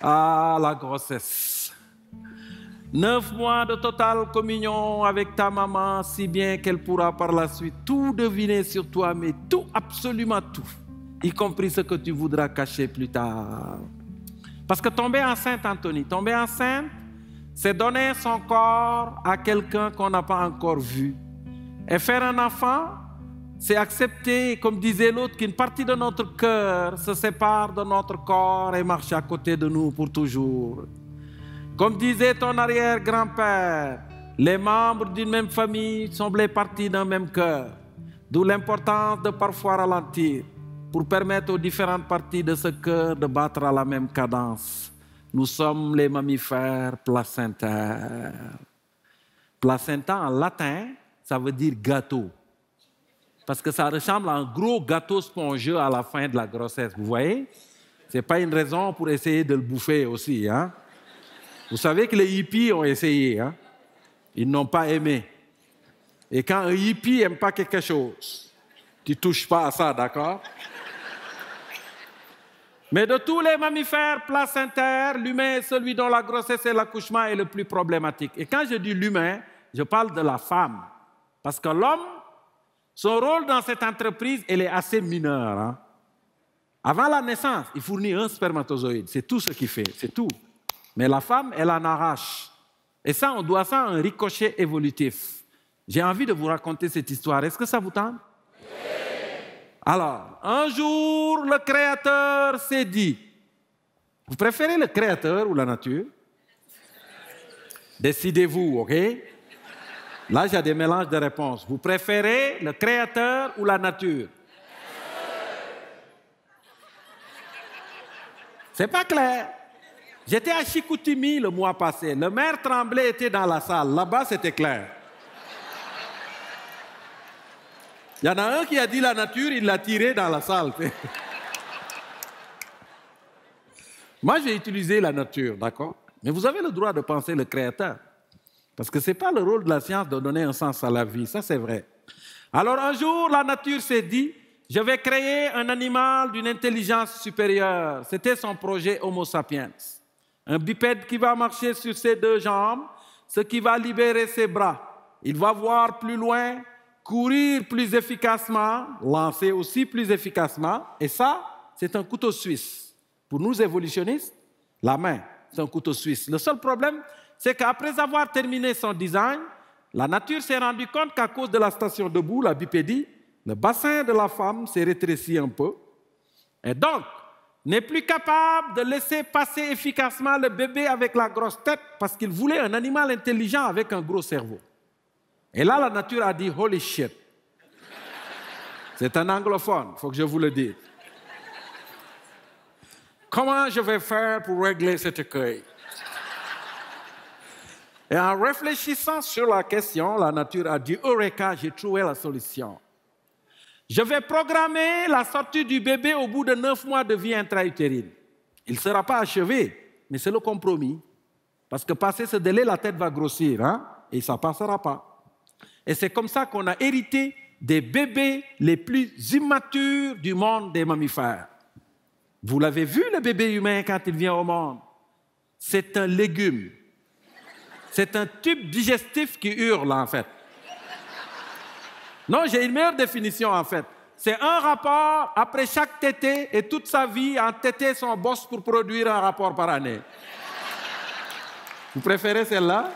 Ah, la grossesse. 9 mois de totale communion avec ta maman, si bien qu'elle pourra par la suite tout deviner sur toi, mais tout, absolument tout, y compris ce que tu voudras cacher plus tard. Parce que tomber enceinte, Anthony, tomber enceinte, c'est donner son corps à quelqu'un qu'on n'a pas encore vu. Et faire un enfant, c'est accepter, comme disait l'autre, qu'une partie de notre cœur se sépare de notre corps et marche à côté de nous pour toujours. Comme disait ton arrière-grand-père, les membres d'une même famille semblaient partis d'un même cœur. D'où l'importance de parfois ralentir pour permettre aux différentes parties de ce cœur de battre à la même cadence. Nous sommes les mammifères placentaires. Placenta en latin, ça veut dire gâteau. Parce que ça ressemble à un gros gâteau spongieux à la fin de la grossesse. Vous voyez? Ce n'est pas une raison pour essayer de le bouffer aussi, hein? Vous savez que les hippies ont essayé, hein? Ils n'ont pas aimé. Et quand un hippie n'aime pas quelque chose, tu ne touches pas à ça, d'accord? Mais de tous les mammifères placentaires, l'humain est celui dont la grossesse et l'accouchement est le plus problématique. Et quand je dis l'humain, je parle de la femme. Parce que l'homme, son rôle dans cette entreprise, elle est assez mineur, hein? Avant la naissance, il fournit un spermatozoïde. C'est tout ce qu'il fait, c'est tout. Mais la femme, elle en arrache. Et ça, on doit ça à un ricochet évolutif. J'ai envie de vous raconter cette histoire. Est-ce que ça vous tente? Oui. Alors, un jour, le Créateur s'est dit, vous préférez le Créateur ou la nature? Décidez-vous, OK? Là, j'ai des mélanges de réponses. Vous préférez le Créateur ou la nature? C'est pas clair. J'étais à Chicoutimi le mois passé. Le maire Tremblay était dans la salle. Là-bas, c'était clair. Il y en a un qui a dit la nature, il l'a tiré dans la salle. Moi, j'ai utilisé la nature, d'accord? Mais vous avez le droit de penser le Créateur. Parce que ce n'est pas le rôle de la science de donner un sens à la vie. Ça, c'est vrai. Alors, un jour, la nature s'est dit, je vais créer un animal d'une intelligence supérieure. C'était son projet Homo sapiens. Un bipède qui va marcher sur ses 2 jambes, ce qui va libérer ses bras. Il va voir plus loin, courir plus efficacement, lancer aussi plus efficacement. Et ça, c'est un couteau suisse. Pour nous évolutionnistes, la main, c'est un couteau suisse. Le seul problème, c'est qu'après avoir terminé son design, la nature s'est rendue compte qu'à cause de la station debout, la bipédie, le bassin de la femme s'est rétréci un peu. Et donc, n'est plus capable de laisser passer efficacement le bébé avec la grosse tête parce qu'il voulait un animal intelligent avec un gros cerveau. Et là, la nature a dit « Holy shit ». C'est un anglophone, il faut que je vous le dise. Comment je vais faire pour régler cet écueil? Et en réfléchissant sur la question, la nature a dit « Eureka, j'ai trouvé la solution ». Je vais programmer la sortie du bébé au bout de 9 mois de vie intra-utérine. Il ne sera pas achevé, mais c'est le compromis. Parce que passé ce délai, la tête va grossir, hein? Et ça ne passera pas. Et c'est comme ça qu'on a hérité des bébés les plus immatures du monde des mammifères. Vous l'avez vu, le bébé humain, quand il vient au monde? C'est un légume. C'est un tube digestif qui hurle, en fait. Non, j'ai une meilleure définition, en fait. C'est un rapport après chaque tété et toute sa vie en tété son boss pour produire un rapport par année. Vous préférez celle-là?